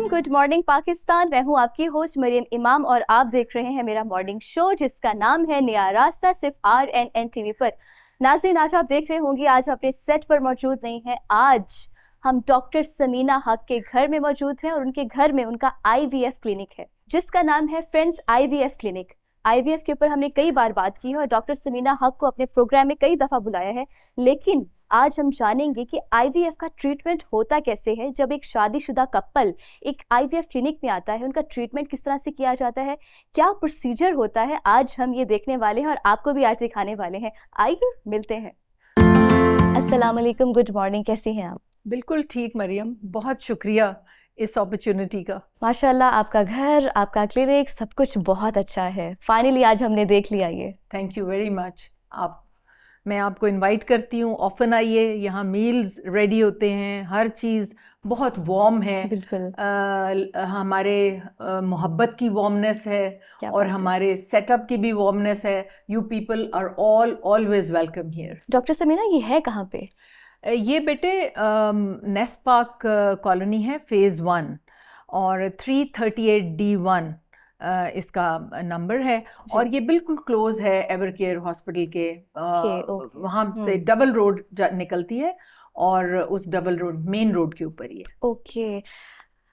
Good morning Pakistan. मैं हूं आपकी होस्ट मरियम इमाम और आप देख रहे हैं मेरा मॉर्निंग शो जिसका नाम है नया रास्ता, सिर्फ RNN टीवी पर। नाज़रीन, आज आप देख रहे होंगे आज अपने सेट पर मौजूद नहीं है। आज हम डॉक्टर समीना हक के घर में मौजूद हैं और उनके घर में उनका IVF क्लिनिक है जिसका नाम है फ्रेंड्स IVF क्लिनिक। IVF के ऊपर हमने कई बार बात की है और डॉक्टर समीना हक को अपने प्रोग्राम में कई दफ़ा बुलाया है, लेकिन आज हम जानेंगे कि IVF का ट्रीटमेंट होता कैसे है। जब एक शादीशुदा कपल एक IVF क्लिनिक में आता है, उनका ट्रीटमेंट किस तरह से किया जाता है, क्या प्रोसीजर होता है, आज हम ये देखने वाले हैं और आपको भी आज दिखाने वाले हैं। आइए मिलते हैं। अस्सलाम वालेकुम, गुड मॉर्निंग, कैसी हैं आप? बिल्कुल ठीक मरियम, बहुत शुक्रिया इस अपॉर्चुनिटी का। माशाल्लाह, आपका घर, आपका क्लिनिक, सब कुछ बहुत अच्छा है। फाइनली आज हमने देख लिया ये। Thank you very much. मैं आपको इनवाइट करती हूँ, ऑफन आइए। यहाँ मील्स रेडी होते हैं, हर चीज़ बहुत वार्म है। बिल्कुल हमारे मोहब्बत की वार्मनेस है और हमारे सेटअप की भी वार्मनेस है। You people are always welcome here. Doctor Sameena, ये है कहाँ पे? ये बेटे नेस्ट पार्क कॉलोनी है, फेज़ 1 और 338D1 इसका नंबर है और ये बिल्कुल क्लोज है एवरकेयर हॉस्पिटल के। वहाँ से डबल रोड निकलती है और उस डबल रोड मेन रोड के ऊपर ही है। ओके,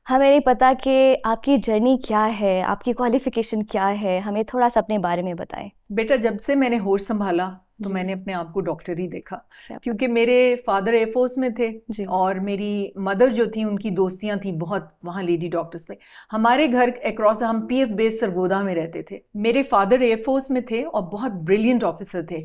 हमें नहीं पता कि आपकी जर्नी क्या है, आपकी क्वालिफिकेशन क्या है, हमें थोड़ा सा अपने बारे में बताएं। बेटा, जब से मैंने होश संभाला तो मैंने अपने आप को डॉक्टर ही देखा, क्योंकि मेरे फादर एयरफोर्स में थे और मेरी मदर जो थी उनकी दोस्तियां थी बहुत वहाँ लेडी डॉक्टर्स में। हमारे घर अक्रॉस, हम PF बेस सरगोदा में रहते थे। मेरे फादर एयरफोर्स में थे और बहुत ब्रिलियंट ऑफिसर थे।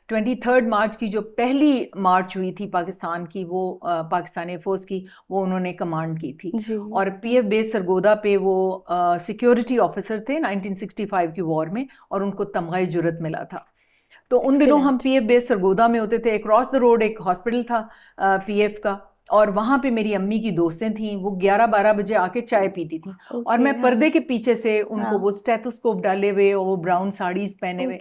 23 मार्च की जो पहली मार्च हुई थी पाकिस्तान की, वो पाकिस्तान एयरफोर्स की, वो उन्होंने कमांड की थी और PF बेस सरगोदा पे वो सिक्योरिटी ऑफिसर थे 1965 की वॉर में और उनको तमगा जुर्रत मिला था। तो उन दिनों हम PF बेस सरगोदा में होते थे। अक्रॉस द रोड एक हॉस्पिटल था PF का और वहाँ पे मेरी अम्मी की दोस्तें थीं। वो 11-12 बजे आके चाय पीती थी और मैं पर्दे के पीछे से उनको वो स्टेथोस्कोप डाले हुए और वो ब्राउन साड़ीज पहने हुए,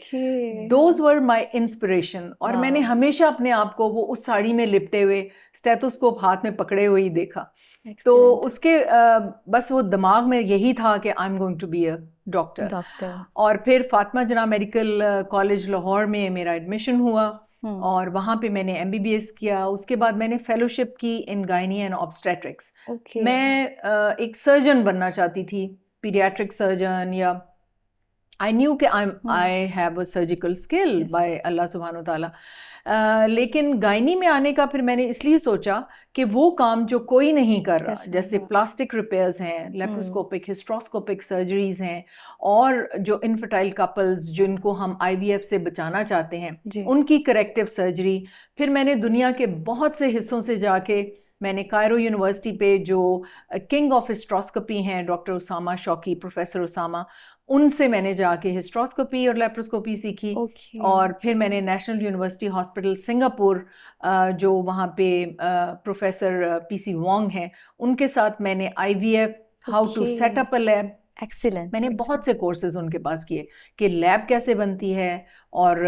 दोज वर माय इंस्पिरेशन। और मैंने हमेशा अपने आप को वो उस साड़ी में लिपटे हुए, स्टेथोस्कोप हाथ में पकड़े हुए ही देखा। तो उसके बस वो दिमाग में यही था कि I am going to be a doctor. और फिर फातिमा जना मेडिकल कॉलेज लाहौर में मेरा एडमिशन हुआ और वहाँ पे मैंने MBBS किया। उसके बाद मैंने फेलोशिप की इन गायनी एंड ऑब्स्टेट्रिक्स। मैं एक सर्जन बनना चाहती थी, पीडियाट्रिक सर्जन, या आई न्यू कि I have a surgical skill by Allah सुब्हानो ताला। लेकिन गायनी में आने का फिर मैंने इसलिए सोचा कि वो काम जो कोई नहीं कर रहा, जैसे प्लास्टिक रिपेयर्स हैं, लेप्रोस्कोपिक हिस्ट्रोस्कोपिक सर्जरीज हैं, और जो इनफर्टाइल कपल्स जिनको हम IVF से बचाना चाहते हैं उनकी करेक्टिव सर्जरी। फिर मैंने दुनिया के बहुत से हिस्सों से जाके मैंने कायरो यूनिवर्सिटी पे जो किंग ऑफ हिस्ट्रोस्कोपी हैं डॉक्टर उसामा शौकी, प्रोफेसर उसामा, उनसे मैंने जाके हिस्ट्रोस्कोपी और लेप्रोस्कोपी सीखी। और फिर मैंने नेशनल यूनिवर्सिटी हॉस्पिटल सिंगापुर, जो वहाँ पे प्रोफेसर PC वोंग हैं, उनके साथ मैंने IVF, how to set up a lab, excellent, मैंने बहुत से कोर्सेज उनके पास किए कि लैब कैसे बनती है और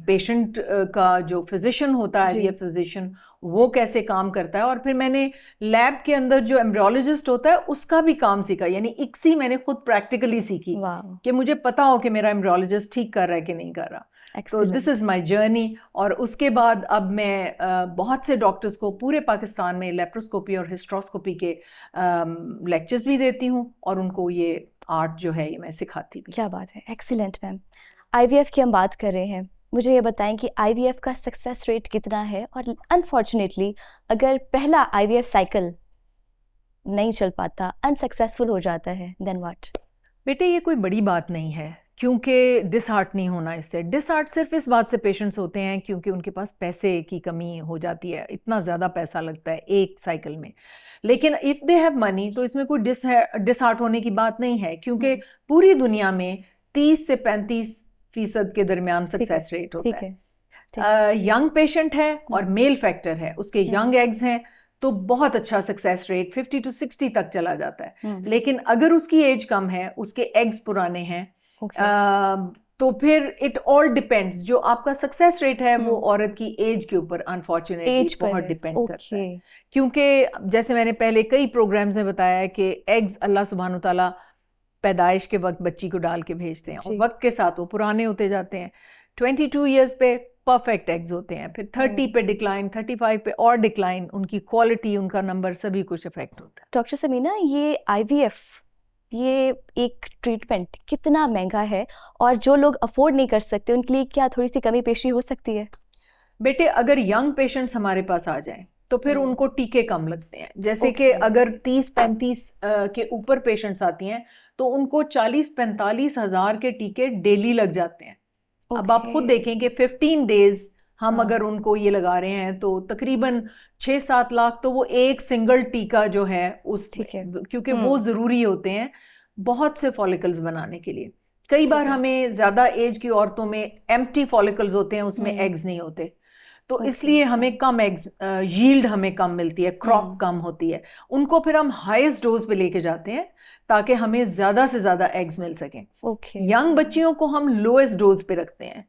पेशेंट का जो फिजिशियन होता है, IVF फिजिशियन, वो कैसे काम करता है। और फिर मैंने लैब के अंदर जो एम्ब्रियोलॉजिस्ट होता है उसका भी काम सीखा, यानी इक्सी मैंने खुद प्रैक्टिकली सीखी कि मुझे पता हो कि मेरा एम्ब्रियोलॉजिस्ट ठीक कर रहा है कि नहीं कर रहा। तो दिस इज़ माई जर्नी। और उसके बाद अब मैं बहुत से डॉक्टर्स को पूरे पाकिस्तान में लेप्रोस्कोपी और हिस्ट्रोस्कोपी के लेक्चर्स भी देती हूँ और उनको ये आर्ट जो है ये मैं सिखाती भी। क्या बात है, एक्सीलेंट मैम। IVF की हम बात कर रहे हैं, मुझे ये बताएं कि IVF का सक्सेस रेट कितना है, और अनफॉर्चुनेटली अगर पहला IVF साइकिल नहीं चल पाता, अनसक्सेसफुल हो जाता है, देन व्हाट? बेटे, ये कोई बड़ी बात नहीं है, क्योंकि डिसहार्ट नहीं होना इससे। डिसहार्ट सिर्फ इस बात से पेशेंट्स होते हैं क्योंकि उनके पास पैसे की कमी हो जाती है, इतना ज़्यादा पैसा लगता है एक साइकिल में। लेकिन इफ़ दे हैव मनी तो इसमें कोई डिसहार्ट होने की बात नहीं है, क्योंकि पूरी दुनिया में 30 से 35% के दरमियान सक्सेस रेट होता है। यंग पेशेंट है और मेल फैक्टर है, उसके यंग एग्स हैं, तो बहुत अच्छा सक्सेस रेट 50 to 60 तक चला जाता है। लेकिन अगर उसकी एज कम है, उसके एग्स पुराने हैं, तो फिर इट ऑल डिपेंड्स, जो आपका सक्सेस रेट है वो औरत की एज के ऊपर अनफॉर्चुनेटली बहुत डिपेंड करता है। क्योंकि जैसे मैंने पहले कई प्रोग्राम्स में बताया है कि एग्स अल्लाह सुब्हान तआला पैदाइश के वक्त बच्ची को डाल के भेजते हैं और वक्त के साथ वो पुराने होते जाते हैं। 22 ईयर्स पे परफेक्ट एग्स होते हैं, फिर 30 पे डिक्लाइन, 35 पे और डिक्लाइन, उनकी क्वालिटी, उनका नंबर, सभी कुछ इफेक्ट होता है। डॉक्टर समीना, ये IVF, ये एक ट्रीटमेंट कितना महंगा है और जो लोग अफोर्ड नहीं कर सकते उनके लिए क्या थोड़ी सी कमी पेशी हो सकती है? बेटे, अगर यंग पेशेंट्स हमारे पास आ जाएं तो फिर उनको टीके कम लगते हैं। जैसे कि अगर 30-35 के ऊपर पेशेंट्स आती हैं तो उनको 40-45 हज़ार के टीके डेली लग जाते हैं। अब आप खुद देखें कि 15 डेज हम अगर उनको ये लगा रहे हैं तो तकरीबन 6-7 लाख तो वो एक सिंगल टीका जो है उस, क्योंकि वो ज़रूरी होते हैं बहुत से फॉलिकल्स बनाने के लिए। कई बार हमें ज़्यादा एज की औरतों में एम्प्टी फॉलिकल्स होते हैं, उसमें एग्स नहीं होते, तो इसलिए हमें कम एग्स, यील्ड हमें कम मिलती है, क्रॉप कम होती है। उनको फिर हम हाईएस्ट डोज पे लेके जाते हैं ताकि हमें ज़्यादा से ज़्यादा एग्स मिल सकें। यंग बच्चियों को हम लोएस्ट डोज पे रखते हैं,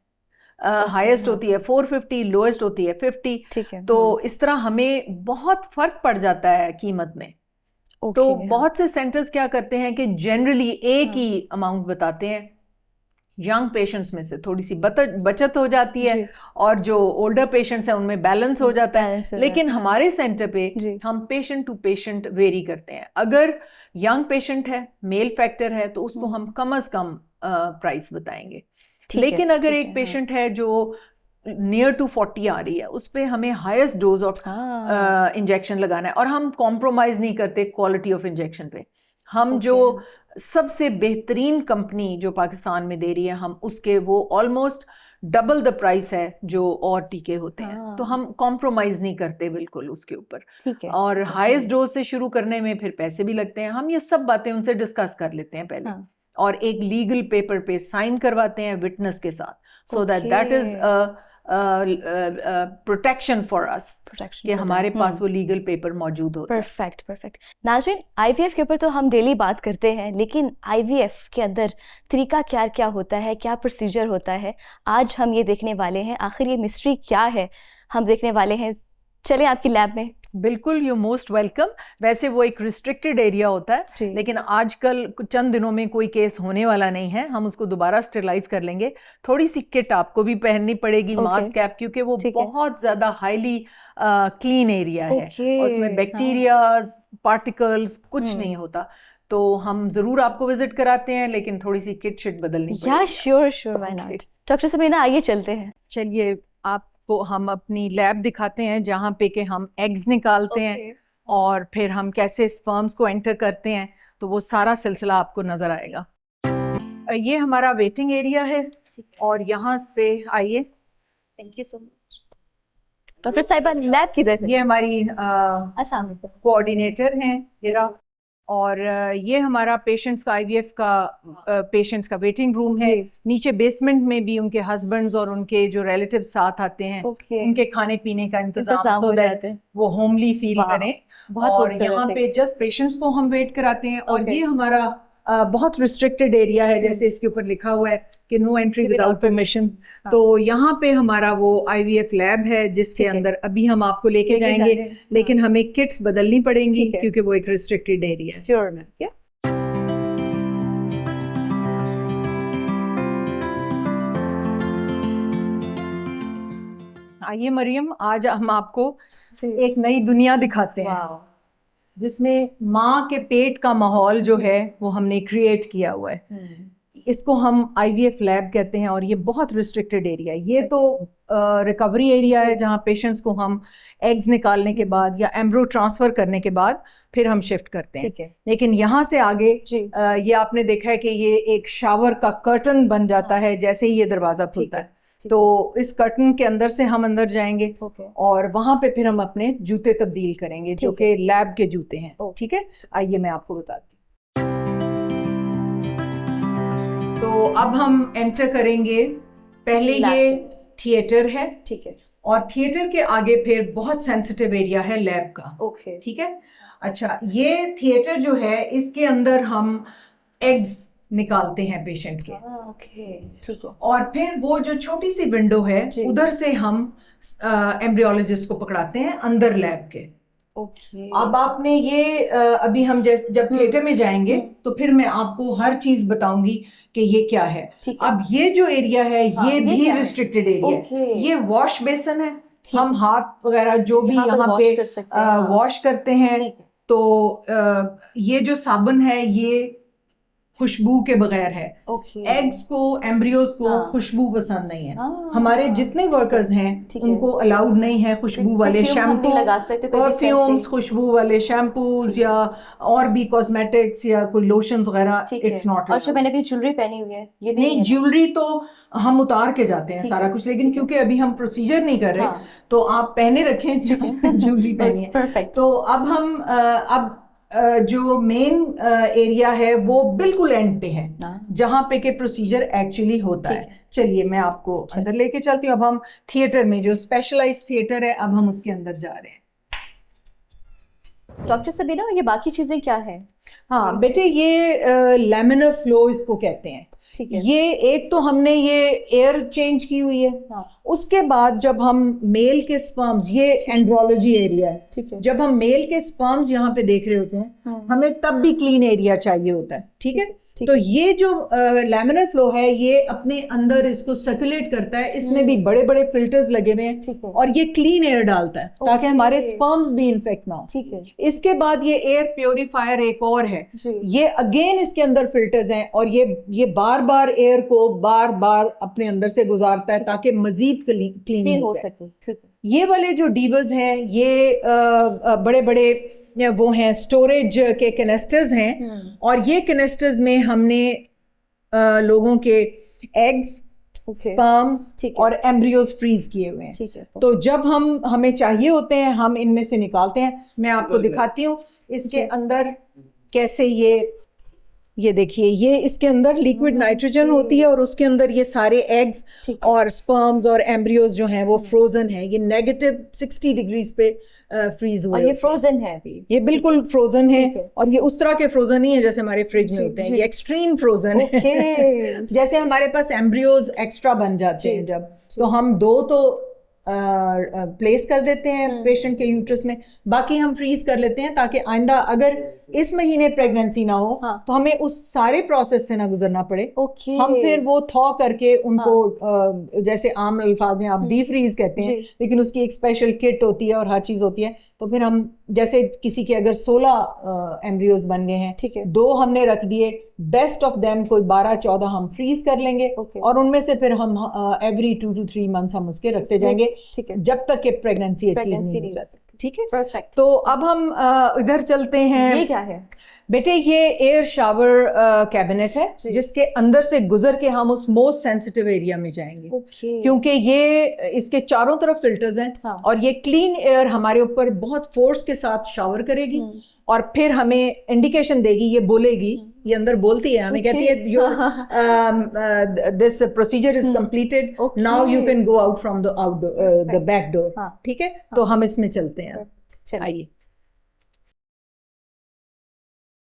हाईएस्ट होती है 450, लोएस्ट होती है 50। तो इस तरह हमें बहुत फर्क पड़ जाता है कीमत में। तो बहुत से सेंटर्स क्या करते हैं कि जनरली एक ही अमाउंट बताते हैं, यंग पेशेंट्स में से थोड़ी सी बचत हो जाती है और जो ओल्डर पेशेंट्स हैं उनमें बैलेंस हो जाता है। लेकिन हमारे सेंटर पे हम पेशेंट टू पेशेंट वेरी करते हैं। अगर यंग पेशेंट है, मेल फैक्टर है, तो उसको हम कम से कम प्राइस बताएंगे। लेकिन अगर एक पेशेंट है जो नियर टू 40 आ रही है, उस पे हमें हाईएस्ट डोज ऑफ इंजेक्शन लगाना है और हम कॉम्प्रोमाइज नहीं करते क्वालिटी ऑफ इंजेक्शन पे। हम जो सबसे बेहतरीन कंपनी जो पाकिस्तान में दे रही है, हम उसके वो ऑलमोस्ट डबल द प्राइस है जो और टीके होते हैं। तो हम कॉम्प्रोमाइज नहीं करते बिल्कुल उसके ऊपर। और हाईएस्ट डोज से शुरू करने में फिर पैसे भी लगते हैं। हम ये सब बातें उनसे डिस्कस कर लेते हैं पहले और एक लीगल पेपर पे साइन करवाते हैं विटनेस के साथ, so that is protection for us, कि हमारे पास वो लीगल पेपर मौजूद होता है। परफेक्ट। नाज़रीन, IVF के ऊपर तो हम डेली बात करते हैं, लेकिन IVF के अंदर तरीका क्या होता है, क्या प्रोसीजर होता है, आज हम ये देखने वाले हैं। आखिर ये मिस्ट्री क्या है, हम देखने वाले हैं। चले आपकी लैब में। बिल्कुल, यू मोस्ट वेलकम। वैसे वो एक रिस्ट्रिक्टेड एरिया होता है, लेकिन आजकल चंद दिनों में कोई केस होने वाला नहीं है। हम उसको दोबारा स्टेरलाइज कर लेंगे। थोड़ी सी किट आपको भी पहननी पड़ेगी, मास्क कैप, क्योंकि वो बहुत ज्यादा हाईली क्लीन एरिया है और उसमें बैक्टीरियाज, पार्टिकल्स कुछ नहीं होता। तो हम जरूर आपको विजिट कराते हैं, लेकिन थोड़ी सी किट शिट बदलनी पड़ेगी। Sure, why not. Doctor Sameena, आइए चलते हैं। चलिए, आपको हम अपनी लैब दिखाते हैं जहाँ पे कि हम एग्स निकालते हैं और फिर हम कैसे स्पर्म्स को एंटर करते हैं, तो वो सारा सिलसिला आपको नजर आएगा। ये हमारा वेटिंग एरिया है और यहाँ पे आइए। Thank you so much. Doctor साहिबा, लैब किधर है? ये हमारी कोऑर्डिनेटर हैं हिरा, और ये हमारा पेशेंट्स का IVF का पेशेंट्स का वेटिंग रूम है। नीचे बेसमेंट में भी उनके हस्बैंड्स और उनके जो रिलेटिव साथ आते हैं, उनके खाने पीने का इंतजाम हो जाता है, वो होमली फील करें। और यहाँ पे जस्ट पेशेंट्स को हम वेट कराते हैं। और ये हमारा बहुत रिस्ट्रिक्टेड एरिया है, जैसे इसके ऊपर लिखा हुआ है कि नो एंट्री विदाउट परमिशन। तो यहाँ पे हमारा वो IVF लैब है जिसके अंदर अभी हम आपको लेके जाएंगे, लेकिन हमें किट्स बदलनी पड़ेंगी क्योंकि वो एक रिस्ट्रिक्टेड एरिया है। Sure ma'am. आइए मरियम, आज हम आपको एक नई दुनिया दिखाते हैं जिसमें माँ के पेट का माहौल जो है वो हमने क्रिएट किया हुआ है। इसको हम IVF लैब कहते हैं और ये बहुत रिस्ट्रिक्टेड एरिया है। ये तो रिकवरी एरिया है जहाँ पेशेंट्स को हम एग्स निकालने के बाद या एम्ब्रो ट्रांसफ़र करने के बाद फिर हम शिफ्ट करते हैं। लेकिन यहाँ से आगे ये आपने देखा है कि ये एक शावर का कर्टन बन जाता है जैसे ही ये दरवाज़ा खुलता है। तो इस कर्टन के अंदर से हम अंदर जाएंगे और वहां पे फिर हम अपने जूते तब्दील करेंगे जो कि लैब के जूते हैं। ठीक है, आइए मैं आपको बताती हूँ। तो अब हम एंटर करेंगे। पहले ये थिएटर है, ठीक है, और थिएटर के आगे फिर बहुत सेंसिटिव एरिया है लैब का। ठीक है, अच्छा, ये थिएटर जो है इसके अंदर हम एग्स निकालते हैं पेशेंट के। ओके, ठीक है। और फिर वो जो छोटी सी विंडो है उधर से हम एम्ब्रियोलॉजिस्ट को पकड़ाते हैं अंदर लैब के। ओके। अब आपने ये अभी हम जब थिएटर में जाएंगे तो फिर मैं आपको हर चीज बताऊंगी कि ये क्या है। अब ये जो एरिया है ये भी रिस्ट्रिक्टेड एरिया है। ये वॉश बेसन है, हम हाथ वगैरह जो भी यहाँ पे वॉश करते हैं। तो ये जो साबुन है ये खुशबू के बगैर है। एग्स को, एम्ब्रियोज को खुशबू पसंद नहीं है। हमारे जितने वर्कर्स हैं उनको अलाउड नहीं है खुशबू वाले शैम्पू, परफ्यूम्स, खुशबू वाले शैम्पूज या और भी कॉस्मेटिक्स या कोई लोशंस वगैरह, इट्स नॉट। और जो मैंने अभी ज्वेलरी पहनी हुई है ये नहीं, ज्वेलरी तो हम उतार के जाते हैं सारा कुछ, लेकिन क्योंकि अभी हम प्रोसीजर नहीं कर रहे तो आप पहने रखें ज्वेलरी पहनिए। परफेक्ट। तो अब हम जो मेन एरिया है वो बिल्कुल एंड पे है जहाँ पे के प्रोसीजर एक्चुअली होता है। चलिए मैं आपको अंदर लेके चलती हूँ। अब हम थिएटर में, जो स्पेशलाइज्ड थिएटर है, अब हम उसके अंदर जा रहे हैं। डॉक्टर सबीना, ये बाकी चीजें क्या है? हाँ बेटे, ये लैमिनर फ्लो इसको कहते हैं। ये एक तो हमने ये एयर चेंज की हुई है। उसके बाद जब हम मेल के स्पर्म्स, ये एंड्रोलॉजी एरिया है, जब हम मेल के स्पर्म्स यहाँ पे देख रहे होते हैं हमें तब भी क्लीन एरिया चाहिए होता है। ठीक है। तो ये जो लैमिनर फ्लो है ये अपने अंदर इसको सर्कुलेट करता है। इसमें भी बड़े बड़े फिल्टर्स लगे हुए हैं और ये क्लीन एयर डालता है ताकि हमारे स्पर्म्स भी इन्फेक्ट ना हो। ठीक है। इसके बाद ये एयर प्योरीफायर एक और है, ये अगेन इसके अंदर फिल्टर्स हैं और ये बार बार एयर को बार बार अपने अंदर से गुजारता है ताकि मजीद क्लीन हो सके। ये वाले जो डीवर्स हैं ये बड़े बड़े वो हैं, स्टोरेज के कैनेस्टर्स हैं और ये कैनेस्टर्स में हमने लोगों के एग्स, स्पर्म्स और एम्ब्रियोज फ्रीज किए हुए हैं। तो जब हमें चाहिए होते हैं हम इनमें से निकालते हैं। मैं आपको दिखाती हूँ इसके अंदर कैसे ये देखिए, ये इसके अंदर लिक्विड नाइट्रोजन होती है और उसके अंदर ये सारे एग्स और स्पर्म्स और एम्ब्रियोज जो हैं वो फ्रोजन है। ये -60 डिग्रीज पे फ्रीज हुए। और ये फ्रोजन है, ये बिल्कुल फ्रोजन है। और ये उस तरह के फ्रोजन नहीं है जैसे हमारे फ्रिज में होते हैं, ये एक्सट्रीम फ्रोजन है। जैसे हमारे पास एम्ब्रियोज एक्स्ट्रा बन जाते हैं जब, तो हम 2 तो प्लेस कर देते हैं पेशेंट के यूट्रस में, बाकी हम फ्रीज कर लेते हैं ताकि आइंदा अगर इस महीने प्रेगनेंसी ना हो तो हमें उस सारे प्रोसेस से ना गुजरना पड़े। हम फिर वो थॉ करके उनको जैसे आम अल्फाज में आप डी फ्रीज कहते हैं, लेकिन उसकी एक स्पेशल किट होती है और हर चीज होती है। तो फिर हम जैसे किसी के अगर 16 एम्ब्रियोज बन गए हैं, 2 हमने रख दिए, बेस्ट ऑफ देम कोई 12-14 हम फ्रीज कर लेंगे और उनमें से फिर हम एवरी 2 to 3 मंथ्स हम उसके रखते जाएंगे जब तक कि प्रेगनेंसी अचीव नहीं हो जाती। ठीक है। परफेक्ट। तो अब हम इधर चलते हैं। ये क्या है बेटे? ये एयर शावर कैबिनेट है जिसके अंदर से गुजर के हम उस मोस्ट सेंसिटिव एरिया में जाएंगे। क्योंकि ये इसके चारों तरफ फिल्टर्स हैं और ये क्लीन एयर हमारे ऊपर बहुत फोर्स के साथ शावर करेगी और फिर हमें इंडिकेशन देगी, ये बोलेगी, ये अंदर बोलती है, हमें कहती है your this procedure is completed, now you can go out from the back door. ठीक है। तो हम इसमें चलते हैं। आइए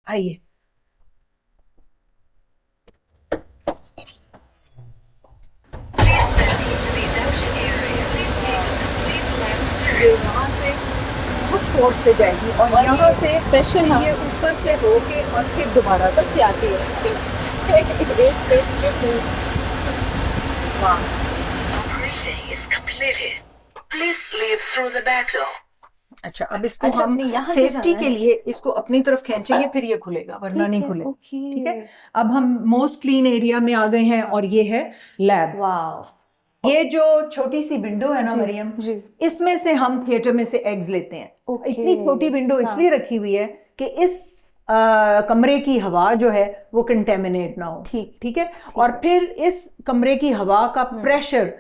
आइए। वहाँ से बहुत फोर्स से जाएगी और यहाँ से प्रेशर ये ऊपर से होके और फिर दोबारा से आती है। अच्छा, अब इसको हम सेफ्टी के लिए इसको अपनी तरफ खींचेंगे, फिर ये खुलेगा, वरना नहीं खुलेगा। ठीक है। अब हम मोस्ट क्लीन एरिया में आ गए हैं और ये है लैब। वाह। ये जो छोटी सी विंडो है ना मरियम, इसमें से हम थिएटर में से एग्स लेते हैं। इतनी छोटी विंडो इसलिए रखी हुई है कि इस कमरे की हवा जो है वो कंटेमिनेट ना हो। ठीक है। और फिर इस कमरे की हवा का प्रेशर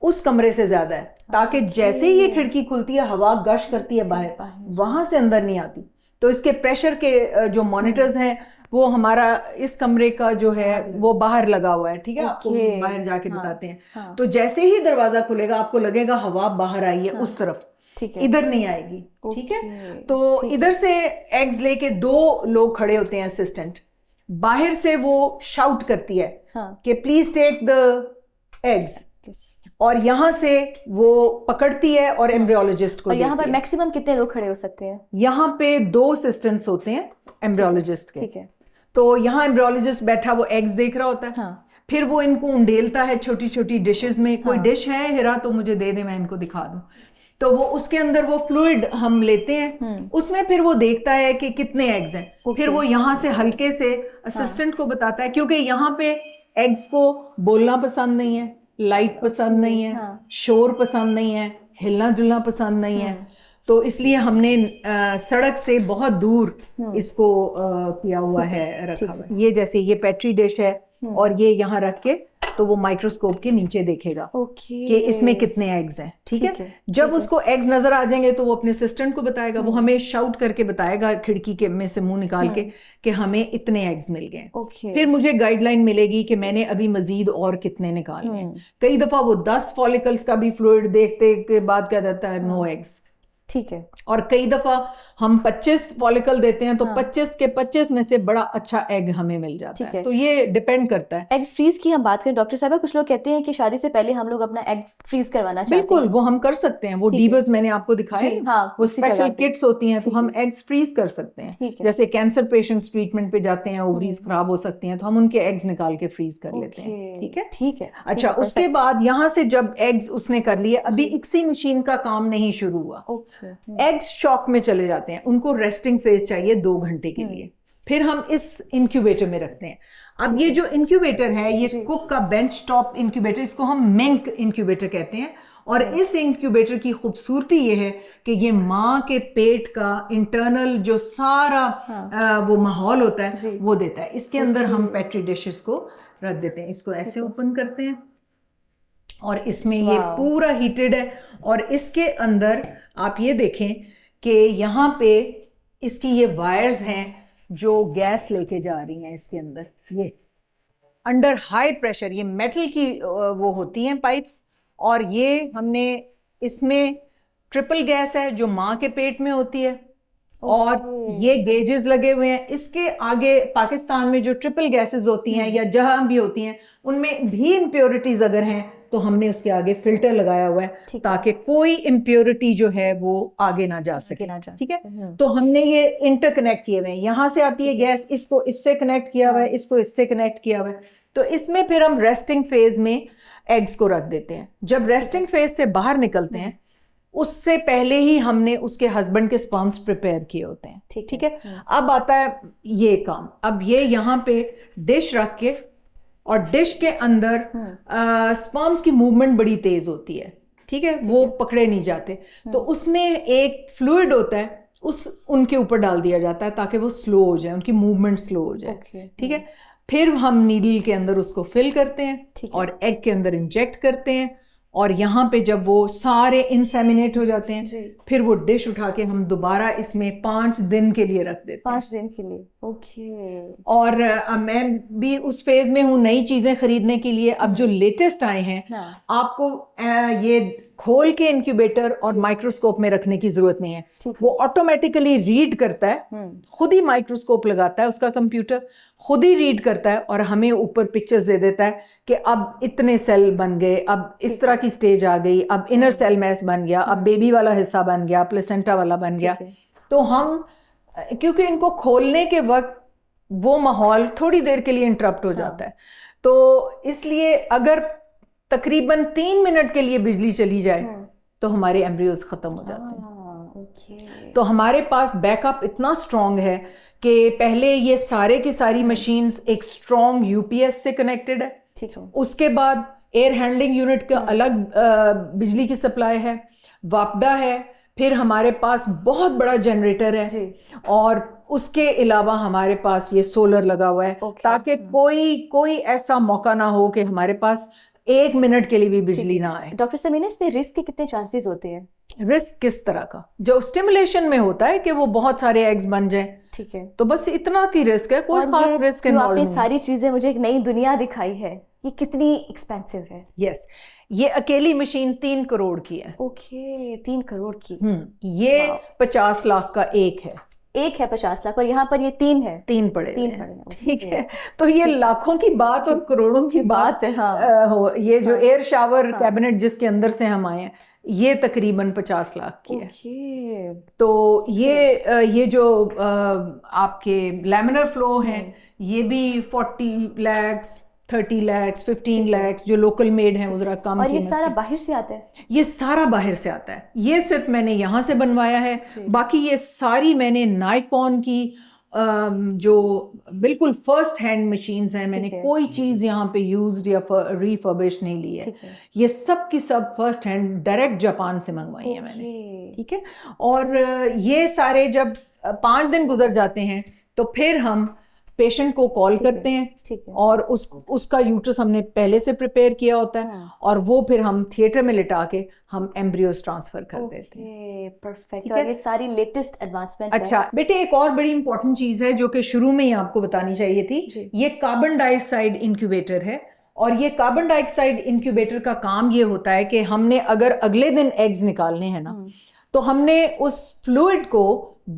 उस कमरे से ज्यादा है ताकि जैसे ही ये खिड़की खुलती है हवा गश करती है बाहर, वहां से अंदर नहीं आती। तो इसके प्रेशर के जो मॉनिटर्स हैं वो हमारा इस कमरे का जो है वो बाहर लगा हुआ है। ठीक है। आपको बाहर जाके बताते हैं। तो जैसे ही दरवाजा खुलेगा आपको लगेगा हवा बाहर आई है उस तरफ, इधर नहीं आएगी। ठीक है। तो इधर से एग्स लेके 2 लोग खड़े होते हैं असिस्टेंट, बाहर से वो शाउट करती है कि प्लीज टेक द एग्स, और यहाँ से वो पकड़ती है और एम्ब्रियोलॉजिस्ट को और यहाँ पर देती है। मैक्सिमम कितने लोग खड़े हो सकते हैं? यहाँ पे 2 असिस्टेंट्स होते हैं एम्ब्रियोलॉजिस्ट के। ठीक है। तो यहाँ एम्ब्रियोलॉजिस्ट बैठा वो एग्स देख रहा होता है। फिर वो इनको उंडेलता है छोटी छोटी डिशेस में। कोई डिश है हिरा तो मुझे दे दे, मैं इनको दिखा दूं। तो वो उसके अंदर वो फ्लूइड हम लेते हैं, उसमें फिर वो देखता है कि कितने एग्स हैं। फिर वो यहाँ से हल्के से असिस्टेंट को बताता है, क्योंकि यहाँ पे एग्स को बोलना पसंद नहीं है, लाइट पसंद नहीं है, शोर पसंद नहीं है, हिलना जुलना पसंद नहीं है। तो इसलिए हमने सड़क से बहुत दूर इसको किया हुआ है, रखा हुआ है। ये जैसे ये पेट्री डिश है और ये यहाँ रख के तो वो माइक्रोस्कोप के नीचे देखेगा कि इसमें कितने एग्स हैं। ठीक है। जब उसको एग्स नजर आ जाएंगे तो वो अपने असिस्टेंट को बताएगा, वो हमें शाउट करके बताएगा खिड़की के में से मुंह निकाल के कि हमें इतने एग्स मिल गए। फिर मुझे गाइडलाइन मिलेगी कि मैंने अभी मजीद और कितने निकालने हैं। कई दफा वो 10 फॉलिकल्स का भी फ्लूइड देखते के बाद कह देता है नो एग्स। ठीक है। और कई दफा हम 25 फॉलिकल देते हैं तो 25 के 25 में से बड़ा अच्छा एग हमें मिल जाता है। तो ये डिपेंड करता है। एग्स फ्रीज की हम बात करें डॉक्टर साहब, कुछ लोग कहते हैं कि शादी से पहले हम लोग अपना एग फ्रीज करवाना चाहते हैं। बिल्कुल, वो हम कर सकते हैं। वो डीबर्स मैंने आपको दिखाए, वो स्पेशल किट्स होती हैं, तो हम एग्स फ्रीज कर सकते हैं। जैसे कैंसर पेशेंट्स ट्रीटमेंट पे जाते हैं, ओवरीज खराब हो सकती हैं, तो हम उनके एग्स निकाल के फ्रीज कर लेते हैं। ठीक है। ठीक है। अच्छा, उसके बाद यहाँ से जब एग्स उसने कर लिए, अभी इक्सी मशीन का काम नहीं शुरू हुआ, एग्स शॉक में चले जाते हैं, उनको रेस्टिंग फेज चाहिए 2 घंटे के लिए। फिर हम इस इंक्यूबेटर में रखते हैं। अब ये जो इंक्यूबेटर है, ये कुक का बेंच टॉप इंक्यूबेटर, इसको हम मिंक इंक्यूबेटर कहते हैं। और इस इंक्यूबेटर की खूबसूरती ये है कि ये माँ के पेट का इंटरनल जो सारा वो माहौल होता है वो देता है। इसके अंदर हम पेट्री डिशेस को रख देते हैं। इसको ऐसे ओपन करते हैं और इसमें ये पूरा हीटेड है। और इसके अंदर आप ये देखें कि यहाँ पे इसकी ये वायर्स हैं जो गैस लेके जा रही हैं इसके अंदर। ये अंडर हाई प्रेशर ये मेटल की वो होती हैं पाइप्स, और ये हमने इसमें ट्रिपल गैस है जो माँ के पेट में होती है, और ये गेजेस लगे हुए हैं। इसके आगे पाकिस्तान में जो ट्रिपल गैसेस होती हैं या जहां भी होती हैं, उनमें भी इम्प्योरिटीज अगर हैं तो हमने उसके आगे फिल्टर लगाया हुआ है ताकि कोई इम्प्योरिटी जो है वो आगे ना जा सके। ठीक है। तो हमने ये इंटरकनेक्ट किए हुए हैं, यहाँ से आती है गैस, इसको इससे कनेक्ट किया हुआ है, इसको इससे कनेक्ट किया हुआ है। तो इसमें फिर हम रेस्टिंग फेज में एग्स को रख देते हैं। जब रेस्टिंग फेज से बाहर निकलते हैं, उससे पहले ही हमने उसके हस्बैंड के स्पर्म्स प्रिपेयर किए होते हैं। ठीक है। अब आता है ये काम। अब ये यहाँ पे डिश रख के, और डिश के अंदर स्पर्म्स की मूवमेंट बड़ी तेज होती है। ठीक है। वो पकड़े नहीं जाते, तो उसमें एक फ्लूइड होता है, उस उनके ऊपर डाल दिया जाता है ताकि वो स्लो हो जाए, उनकी मूवमेंट स्लो हो जाए। ठीक है। फिर हम नीडल के अंदर उसको फिल करते हैं और एग के अंदर इंजेक्ट करते हैं, और यहाँ पे जब वो सारे इंसेमिनेट हो जाते हैं, फिर वो डिश उठा के हम दोबारा इसमें 5 दिन के लिए रख देते हैं। 5 दिन के लिए। ओके। और मैं भी उस फेज में हूँ नई चीजें खरीदने के लिए। अब जो लेटेस्ट आए हैं, आपको ये खोल के इंक्यूबेटर और माइक्रोस्कोप में रखने की जरूरत नहीं है। वो ऑटोमेटिकली रीड करता है, खुद ही माइक्रोस्कोप लगाता है, उसका कंप्यूटर खुद ही रीड करता है और हमें ऊपर पिक्चर्स दे देता है कि अब इतने सेल बन गए, अब इस तरह की स्टेज आ गई, अब इनर सेल मैस बन गया, अब बेबी वाला हिस्सा बन गया, प्लेसेंटा वाला बन गया। तो हम, क्योंकि इनको खोलने के वक्त वो माहौल थोड़ी देर के लिए इंटरप्ट हो जाता है, तो इसलिए अगर तकरीबन 3 मिनट के लिए बिजली चली जाए तो हमारे एम्ब्रियोज खत्म हो जाते हैं। तो हमारे पास बैकअप इतना स्ट्रॉन्ग है कि पहले ये सारे की सारी मशीन्स एक स्ट्रॉन्ग यूपीएस से कनेक्टेड है। उसके बाद एयर हैंडलिंग यूनिट का अलग बिजली की सप्लाई है, वापडा है, फिर हमारे पास बहुत बड़ा जनरेटर है, और उसके अलावा हमारे पास ये सोलर लगा हुआ है ताकि कोई ऐसा मौका ना हो कि हमारे पास 1 मिनट के लिए भी बिजली ना आए। डॉक्टर समीना, इसमें रिस्क के कितने चांसेस होते हैं? रिस्क किस तरह का? जो स्टिमुलेशन में होता है कि वो बहुत सारे एग्स बन जाएं, ठीक है, तो बस इतना की रिस्क है, कोई खास रिस्क इन्वॉल्व नहीं। आपने सारी चीजें मुझे एक नई दुनिया दिखाई है, ये कितनी एक्सपेंसिव है? यस, ये अकेली मशीन 3 करोड़ की है। ओके, 3 करोड़ की। ये 50 लाख का एक है। एक है 50 लाख और यहाँ पर ये 3 है, 3 पड़े तीन हैं। पड़े हैं। ठीक है, तो ये लाखों की बात और करोड़ों की बात है। हाँ। हो, ये जो एयर शावर हाँ। कैबिनेट जिसके अंदर से हम आए हैं, ये तकरीबन 50 लाख की है। ओके। तो ये जो आपके लैमिनर फ्लो हैं, ये भी 40 lakhs 30 lakhs 15 lakhs जो लोकल मेड हैं वो जरा कम और ये कीमत सारा के। बाहर से आता है? ये सारा बाहर से आता है, ये सिर्फ मैंने यहाँ से बनवाया है। बाकी ये सारी मैंने नाइकॉन की जो बिल्कुल फर्स्ट हैंड मशीन्स हैं, मैंने कोई चीज़ यहाँ पे यूज्ड या रिफर्बिश नहीं ली है। ये सब की सब फर्स्ट हैंड डायरेक्ट जापान से मंगवाई है मैंने। ठीक है, और ये सारे जब 5 दिन गुजर जाते हैं तो फिर हम पेशेंट को कॉल करते हैं और उसका यूट्रस हमने पहले से प्रिपेयर किया होता है और वो फिर हम थिएटर में लिटा के हम एम्ब्रियोज ट्रांसफर कर देते हैं। परफेक्ट। और ये सारी लेटेस्ट एडवांसमेंट है। अच्छा बेटे, एक और बड़ी इंपॉर्टेंट चीज़ है जो कि शुरू में ही आपको बतानी चाहिए थी। ये कार्बन डाइऑक्साइड इंक्यूबेटर है और ये कार्बन डाइऑक्साइड इंक्यूबेटर का काम ये होता है कि हमने अगर अगले दिन एग्स निकालने हैं ना, तो हमने उस फ्लूइड को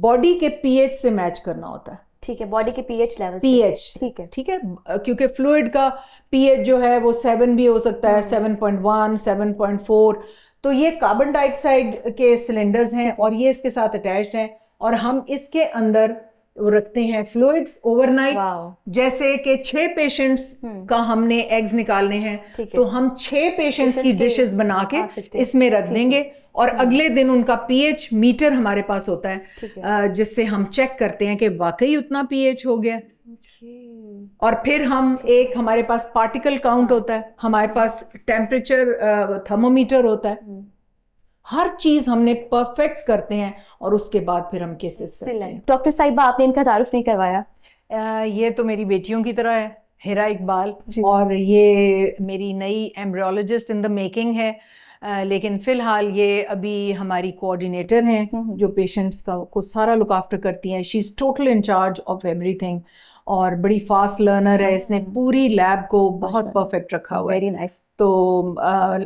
बॉडी के पीएच से मैच करना होता है। ठीक है, बॉडी के पीएच लेवल, पीएच। ठीक है, क्योंकि फ्लूइड का पीएच जो है वो 7 भी हो सकता है, 7.1, 7.4। तो ये कार्बन डाइऑक्साइड के सिलेंडर्स हैं और ये इसके साथ अटैच्ड हैं और हम इसके अंदर रखते हैं फ्लूइड्स ओवरनाइट। जैसे कि 6 पेशेंट्स का हमने एग्स निकालने हैं, तो हम 6 पेशेंट्स की डिशेस बना के इसमें रख देंगे और अगले दिन उनका पीएच मीटर हमारे पास होता है, जिससे हम चेक करते हैं कि वाकई उतना पीएच हो गया। और फिर हम हमारे पास पार्टिकल काउंट होता है, हमारे पास टेम्परेचर थर्मोमीटर होता है, हर चीज हमने परफेक्ट करते हैं और उसके बाद फिर हम केसेस करते हैं। डॉक्टर साहिबा, आपने इनका तारुफ नहीं करवाया। ये तो मेरी बेटियों की तरह है, हिरा इकबाल, और ये मेरी नई एम्ब्रियोलॉजिस्ट इन द मेकिंग है। लेकिन फ़िलहाल ये अभी हमारी कोऑर्डिनेटर हैं जो पेशेंट्स को सारा लुक आफ्टर करती हैं। She is total in charge of everything और बड़ी फास्ट लर्नर है। इसने पूरी लैब को बहुत परफेक्ट रखा हुआ है। Very nice. तो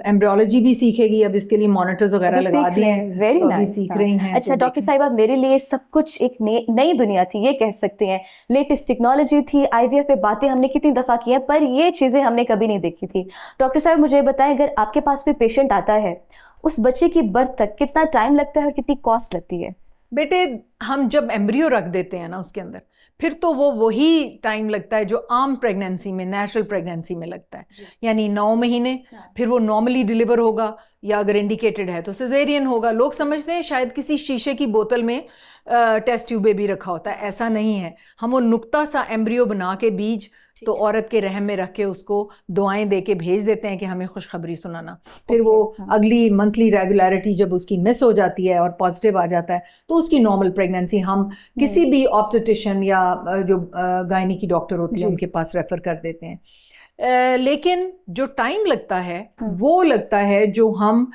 एम्ब्रियोलॉजी भी सीखेगी, अब इसके लिए मॉनिटर्स वगैरह लगा दिए हैं, वेरी तो नाइस। सीख रही हैं। अच्छा डॉक्टर साहिबा, मेरे लिए सब कुछ एक नई दुनिया थी, ये कह सकते हैं। लेटेस्ट टेक्नोलॉजी थी, आईवीएफ पे बातें हमने कितनी दफ़ा की हैं, पर ये चीज़ें हमने कभी नहीं देखी थी। डॉक्टर साहब मुझे बताएं, अगर आपके पास कोई पेशेंट आता है, उस बच्चे की बर्थ तक कितना टाइम लगता है और कितनी कॉस्ट लगती है? बेटे, हम जब एम्ब्रियो रख देते हैं ना उसके अंदर, फिर तो वही टाइम लगता है जो आम प्रेगनेंसी में, नेचुरल प्रेगनेंसी में लगता है, यानी 9 महीने। फिर वो नॉर्मली डिलीवर होगा या अगर इंडिकेटेड है तो सिजेरियन होगा। लोग समझते हैं शायद किसी शीशे की बोतल में टेस्ट ट्यूब बेबी रखा होता है, ऐसा नहीं है। हम वो नुक्ता सा एम्ब्रियो बना के बीज तो औरत के रहम में रख के उसको दुआएं दे के भेज देते हैं कि हमें खुशखबरी सुनाना। फिर वो अगली मंथली रेगुलरिटी जब उसकी मिस हो जाती है और पॉजिटिव आ जाता है तो उसकी नॉर्मल प्रेगनेंसी हम किसी भी ऑब्स्टेट्रिशियन या जो गायनी की डॉक्टर होती है उनके पास रेफर कर देते हैं। लेकिन जो टाइम लगता है वो लगता है जो हम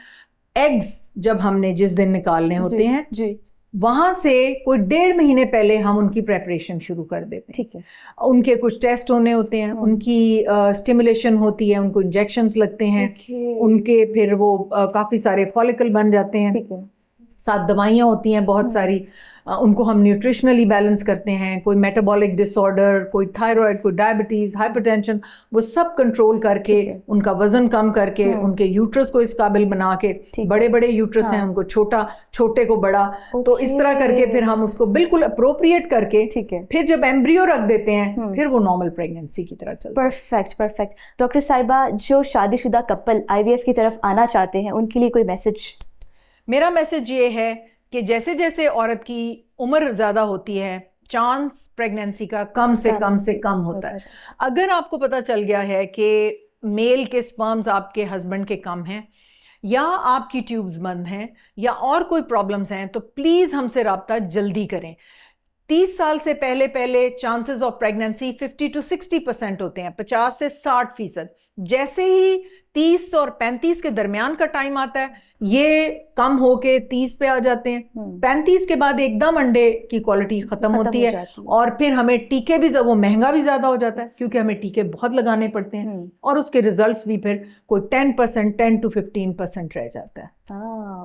एग्स जब हमने जिस दिन निकालने होते हैं वहां से कोई 1.5 महीने पहले हम उनकी प्रेपरेशन शुरू कर देते हैं। ठीक है। उनके कुछ टेस्ट होने होते हैं, उनकी स्टिमुलेशन होती है, उनको इंजेक्शंस लगते हैं, उनके फिर वो काफ़ी सारे फॉलिकल बन जाते हैं, साथ दवाइयाँ होती हैं बहुत सारी, उनको हम न्यूट्रिशनली बैलेंस करते हैं। कोई मेटाबॉलिक डिसऑर्डर, कोई थायराइड, कोई डायबिटीज़, हाइपरटेंशन, वो सब कंट्रोल करके उनका वज़न कम करके उनके यूट्रस को इस काबिल बना के, बड़े बड़े यूट्रस हैं उनको छोटे को बड़ा, तो इस तरह करके फिर हम उसको बिल्कुल अप्रोप्रिएट करके फिर जब एम्ब्रियो रख देते हैं फिर वो नॉर्मल प्रेगनेंसी की तरह चलता है। परफेक्ट। डॉक्टर साहिबा, जो शादीशुदा कपल आईवीएफ की तरफ आना चाहते हैं उनके लिए कोई मैसेज? मेरा मैसेज ये है कि जैसे जैसे औरत की उम्र ज़्यादा होती है, चांस प्रेगनेंसी का कम से कम होता है। अगर आपको पता चल गया है कि मेल के स्पर्म्स आपके हस्बैंड के कम हैं या आपकी ट्यूब्स बंद हैं या और कोई प्रॉब्लम्स हैं, तो प्लीज़ हमसे रब्ता जल्दी करें। 30 साल से पहले चांसेस ऑफ प्रेगनेंसी 50 to 60% होते हैं, 50 से 60%। जैसे ही 30 और 35 के दरमियान का टाइम आता है, ये कम होके 30 पे आ जाते हैं। 35 के बाद एकदम अंडे की क्वालिटी खत्म होती है और फिर हमें टीके भी, वो महंगा भी ज्यादा हो जाता है क्योंकि हमें टीके बहुत लगाने पड़ते हैं और उसके रिजल्ट्स भी फिर कोई 10 to 15% रह जाता है।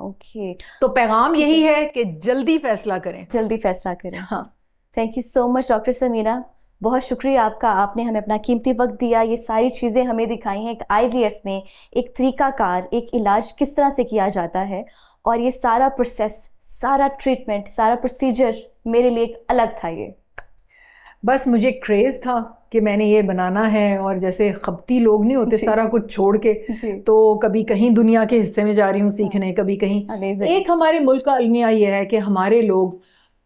ओके, तो पैगाम यही है कि जल्दी फैसला करें, जल्दी फैसला करें। हाँ, thank you so much doctor Sameena, बहुत शुक्रिया आपका, आपने हमें अपना कीमती वक्त दिया, ये सारी चीज़ें हमें दिखाई हैं। एक IVF में एक तरीकाकार, एक इलाज किस तरह से किया जाता है और ये सारा प्रोसेस, सारा ट्रीटमेंट, सारा प्रोसीजर मेरे लिए एक अलग था। ये बस मुझे क्रेज़ था कि मैंने ये बनाना है, और जैसे खपती लोग नहीं होते सारा कुछ छोड़ के, तो कभी कहीं दुनिया के हिस्से में जा रही हूँ सीखने, कभी कहीं। एक हमारे मुल्क का अलमिया ये है कि हमारे लोग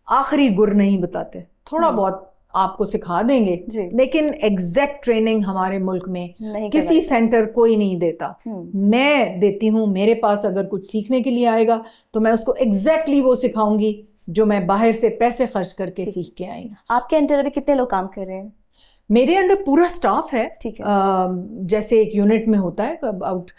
आखिरी गुर नहीं बताते, थोड़ा बहुत आपको सिखा देंगे लेकिन एग्जैक्ट ट्रेनिंग हमारे मुल्क में किसी सेंटर कोई नहीं देता। मैं देती हूँ, मेरे पास अगर कुछ सीखने के लिए आएगा तो मैं उसको एग्जैक्टली वो सिखाऊंगी जो मैं बाहर से पैसे खर्च करके सीख के आई। आपके अंडर अभी कितने लोग काम कर रहे हैं? मेरे अंडर पूरा स्टाफ है, ठीक है। जैसे एक यूनिट में होता है, अबाउट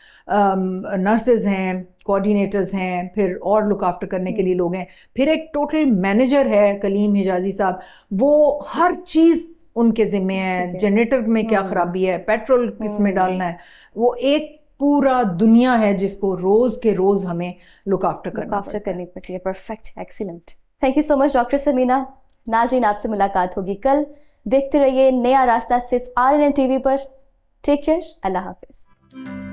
नर्सेज हैं, कोऑर्डिनेटर्स हैं, फिर और लुक आफ्टर करने के लिए लोग हैं, फिर एक टोटल मैनेजर है कलीम हिजाजी साहब, वो हर चीज़ उनके ज़िम्मे है। जनरेटर में क्या ख़राबी है, पेट्रोल किस में डालना है, वो एक पूरा दुनिया है जिसको रोज़ के रोज़ हमें लुक आफ्टर करनी पड़ती है। Perfect, excellent, thank you so much doctor Sameena. नाज़रीन, आपसे मुलाकात होगी कल। देखते रहिए नया रास्ता सिर्फ RNN TV पर। टेक केयर, अल्लाह हाफिज़।